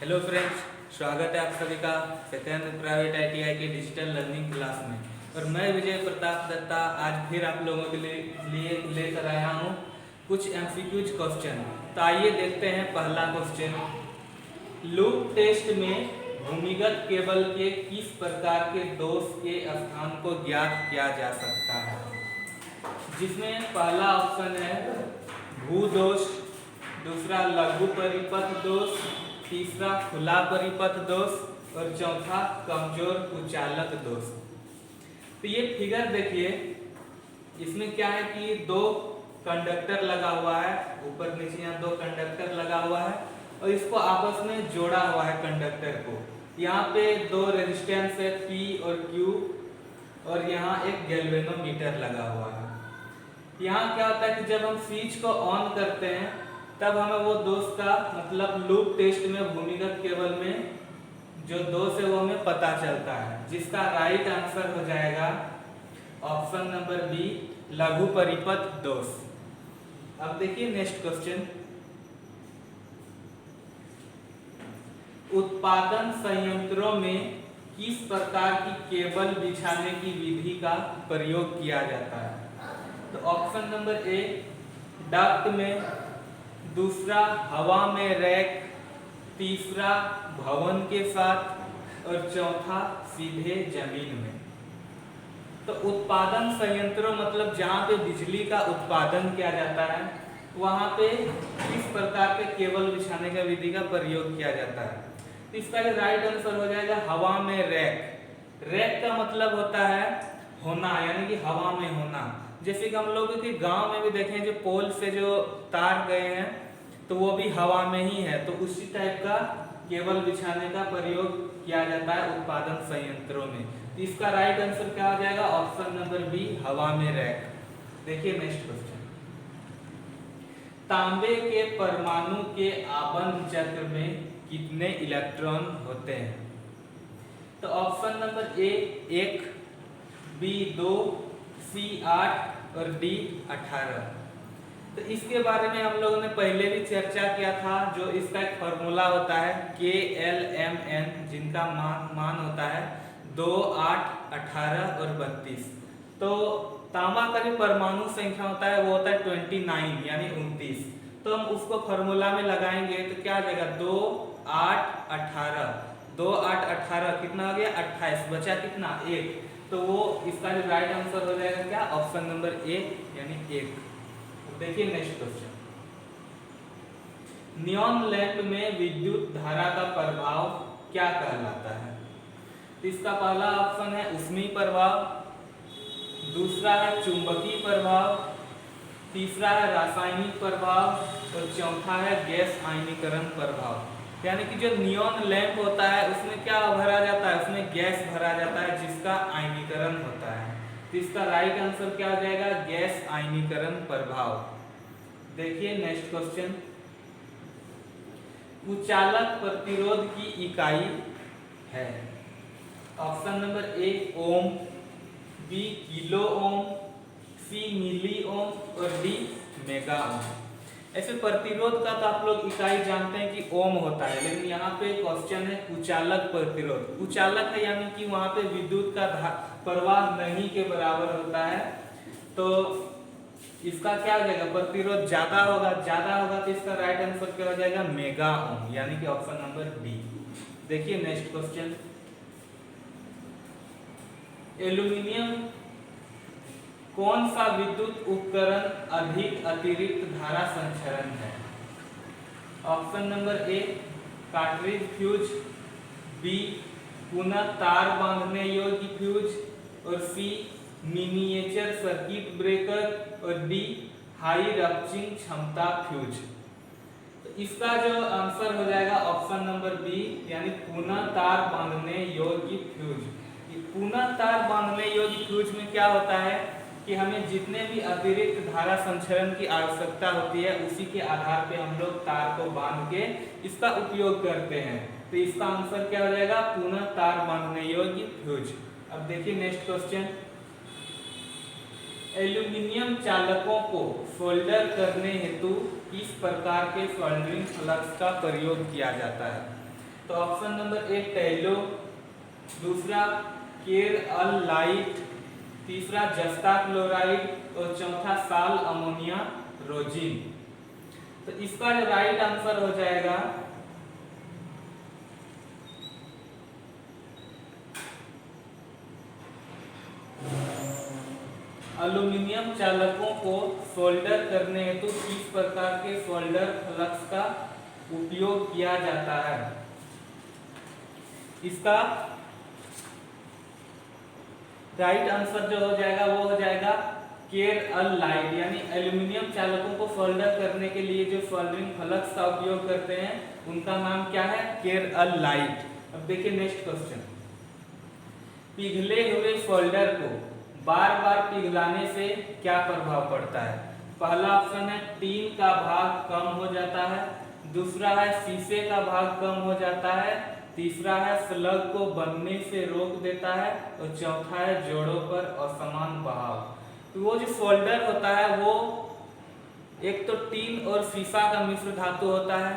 Hello friends, स्वागत है आप सभी का सेकेंड प्राइवेट आईटीआई के डिजिटल लर्निंग क्लास में। और मैं विजय प्रताप दत्ता आज फिर आप लोगों के लिए लेकर आया हूँ कुछ एमसीक्यूज क्वेश्चन। तो आइए देखते हैं पहला क्वेश्चन। लूप टेस्ट में भूमिगत केबल के किस प्रकार के दोष के स्थान को ज्ञात किया जा सकता है? जिसमें पहला ऑप्शन है भू दोष, दूसरा लघु परिपथ दोष, तीसरा खुला परिपथ दोष और चौथा कमजोर कुचालक दोष। तो ये फिगर देखिए, इसमें क्या है कि दो कंडक्टर लगा हुआ है, ऊपर नीचे यहाँ दो कंडक्टर लगा हुआ है और इसको आपस में जोड़ा हुआ है कंडक्टर को। यहाँ पे दो रेजिस्टेंस है P और Q और यहाँ एक गैल्वेनोमीटर लगा हुआ है। यहाँ क्या होता है कि जब हम स्विच को ऑन करते हैं तब हमें वो दोष का मतलब लूप टेस्ट में भूमिगत केबल में जो दोष है वो हमें पता चलता है, जिसका राइट आंसर हो जाएगा ऑप्शन नंबर बी, लघु परिपथ दोष। अब देखिए नेक्स्ट क्वेश्चन। उत्पादन संयंत्रों में किस प्रकार की केबल बिछाने की विधि का प्रयोग किया जाता है? तो ऑप्शन नंबर ए डक्ट में, दूसरा हवा में रैक, तीसरा भवन के साथ और चौथा सीधे जमीन में। तो उत्पादन संयंत्रों मतलब जहाँ पे बिजली का उत्पादन किया जाता है वहाँ पे किस प्रकार के केबल बिछाने का विधि का प्रयोग किया जाता है? तो इसका राइट आंसर हो जाएगा हवा में रैक। रैक का मतलब होता है होना, यानी कि हवा में होना। जैसे कि हम लोग के गांव में भी देखें जो पोल से जो तार गए हैं तो वो भी हवा में ही है, तो उसी टाइप का केबल बिछाने का प्रयोग किया जाता है उत्पादन संयंत्रों में। तो इसका राइट आंसर क्या हो जाएगा? ऑप्शन नंबर बी, हवा में रैक। देखिए नेक्स्ट क्वेश्चन। तांबे के परमाणु के आबंध चक्र में कितने इलेक्ट्रॉन होते हैं? तो ऑप्शन नंबर ए 1, बी 2, सी 8 और डी 18। तो इसके बारे में हम लोगों ने पहले भी चर्चा किया था। जो इसका एक फॉर्मूला होता है KLMN, जिनका मान होता है 2, 8, 18 और 32। तो तांबा का जो परमाणु संख्या होता है वो होता है 29 यानी 29। तो हम उसको फॉर्मूला में लगाएंगे तो क्या आ जाएगा? 2, 8, 18। 2, 8, 18 कितना हो गया? 28। बचा कितना? 1। तो वो इसका जो राइट आंसर हो जाएगा क्या? ऑप्शन नंबर ए यानी 1। देखिए नेक्स्ट क्वेश्चन। नियॉन लैंप में विद्युत धारा का प्रभाव क्या कहलाता है? तो इसका पहला ऑप्शन है ऊष्मीय प्रभाव, दूसरा है चुंबकीय प्रभाव, तीसरा है रासायनिक प्रभाव और चौथा है गैस आयनीकरण प्रभाव। यानी कि जो नियॉन लैंप होता है उसमें क्या भरा जाता है? उसमें गैस भरा जाता है जिसका आयनीकरण होता है। तो इसका राइट आंसर क्या हो जाएगा? गैस आयनीकरण प्रभाव। देखिए नेक्स्ट क्वेश्चन। कुचालक प्रतिरोध की इकाई है? Option number A ohm, B kilo ohm, C milli ohm और डी मेगा ओम। ऐसे प्रतिरोध का तो आप लोग इकाई जानते हैं कि ओम होता है, लेकिन यहाँ पे क्वेश्चन है कुचालक प्रतिरोध। कुचालक है यानी कि वहां पे विद्युत का प्रवाह नहीं के बराबर होता है। तो इसका क्या हो जाएगा? प्रतिरोध ज्यादा होगा तो इसका राइट आंसर क्या हो जाएगा? मेगा ओम, यानी कि ऑप्शन नंबर डी। देखिए नेक्स्ट क्वेश्चन। एल्यूमिनियम कौन सा विद्युत उपकरण अधिक अतिरिक्त धारा संचरण है? Option number A cartridge fuse, B पुनः तार बांधने योग्य फ्यूज और सी मिनिएचर सर्किट ब्रेकर और डी हाई रप्चिंग क्षमता फ्यूज। तो इसका जो आंसर हो जाएगा ऑप्शन नंबर बी यानी पुनः तार बांधने योग्य फ्यूज। पुनः तार बांधने योग्य फ्यूज में क्या होता है कि हमें जितने भी अतिरिक्त धारा संचरण की आवश्यकता होती है उसी के आधार पे हम लोग तार को बांध के इसका उपयोग करते हैं। तो इसका आंसर क्या हो जाएगा? पुनः तार बांधने योग्य फ्यूज। अब देखिए नेक्स्ट क्वेश्चन। एल्यूमिनियम चालकों को सोल्डर करने हेतु किस प्रकार के सोल्डरिंग फ्लक्स का प्रयोग किया जाता है? तो ऑप्शन नंबर ए टैलो, दूसरा केर अल लाइट, तीसरा जस्ता क्लोराइड और चौथा साल अमोनिया रोजिन। तो इसका जो राइट आंसर हो जाएगा एल्यूमिनियम चालकों को सोल्डर करने हेतु किस प्रकार के सोल्डर फ्लक्स का उपयोग किया जाता है। इसका राइट आंसर जो हो जाएगा वो हो जाएगा केर अल लाइट, यानी एल्यूमिनियम चालकों को सोल्डर करने के लिए जो सोल्डरिंग फ्लक्स का उपयोग करते हैं उनका नाम क्या है, केर अल लाइट। अब देखिए नेक्स्ट क्वेश्चन, पिघले हुए सोल्डर को बार बार पिघलाने से क्या प्रभाव पड़ता है। पहला ऑप्शन है टीन का भाग कम हो जाता है, दूसरा है शीशे का भाग कम हो जाता है, तीसरा है स्लग को बनने से रोक देता है और चौथा है जोड़ों पर असमान बहाव। तो वो जो सोल्डर होता है वो एक तो टीन और शीशा का मिश्र धातु होता है,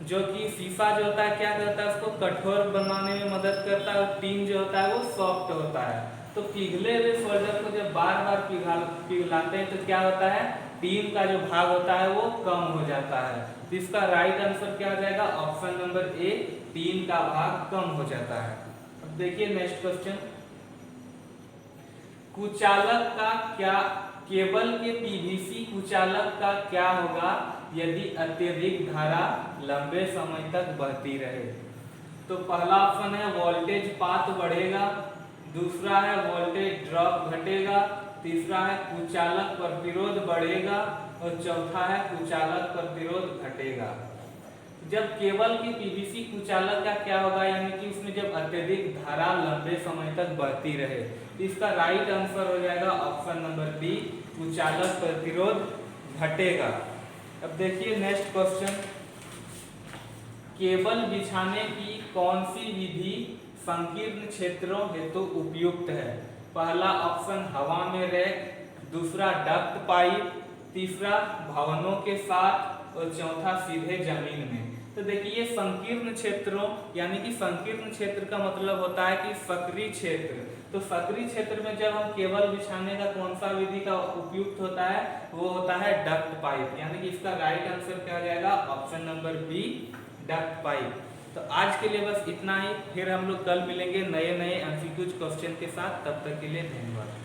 जो कि शीशा जो होता है क्या करता है, उसको कठोर बनाने में मदद करता है, और टीन जो होता है वो सॉफ्ट होता है। तो पिघले हुए सोल्डर को जब बार बार पिघलाते हैं तो क्या होता है, टीन का जो भाग होता है वो कम हो जाता है। तो इसका राइट आंसर क्या हो जाएगा, ऑप्शन नंबर ए, टीन का भाग कम हो जाता है। अब देखिए नेक्स्ट क्वेश्चन, कुचालक का क्या, केबल के पीवीसी कुचालक का क्या होगा यदि अत्यधिक धारा लंबे समय तक बहती रहे। तो पहला ऑप्शन है वोल्टेज पात बढ़ेगा, दूसरा है वोल्टेज ड्रॉप घटेगा, तीसरा है कुचालक प्रतिरोध बढ़ेगा और चौथा है कुचालक प्रतिरोध घटेगा। जब केबल की पीवीसी कुचालक का क्या होगा, यानी कि उसमें जब अत्यधिक धारा लंबे समय तक बहती रहे, तो इसका राइट आंसर हो जाएगा ऑप्शन नंबर बी, कुचालक प्रतिरोध घटेगा। अब देखिए नेक्स्ट क्वेश्चन, केबल बिछाने की कौन सी विधि संकीर्ण क्षेत्रों हेतु उपयुक्त है। पहला ऑप्शन हवा में रैक, दूसरा डक्ट पाइप, तीसरा भवनों के साथ और चौथा सीधे जमीन में। तो देखिए संकीर्ण क्षेत्रों, यानी कि संकीर्ण क्षेत्र का मतलब होता है कि सक्रिय क्षेत्र। तो सक्रिय क्षेत्र में जब हम केबल बिछाने का कौन सा विधि का उपयुक्त होता है, वो होता है डक्ट पाइप, यानी कि इसका राइट आंसर क्या हो जाएगा, option number B, duct pipe. तो आज के लिए बस इतना ही, फिर हम लोग कल मिलेंगे नए नए एमसीक्यूज क्वेश्चन के साथ। तब तक के लिए धन्यवाद।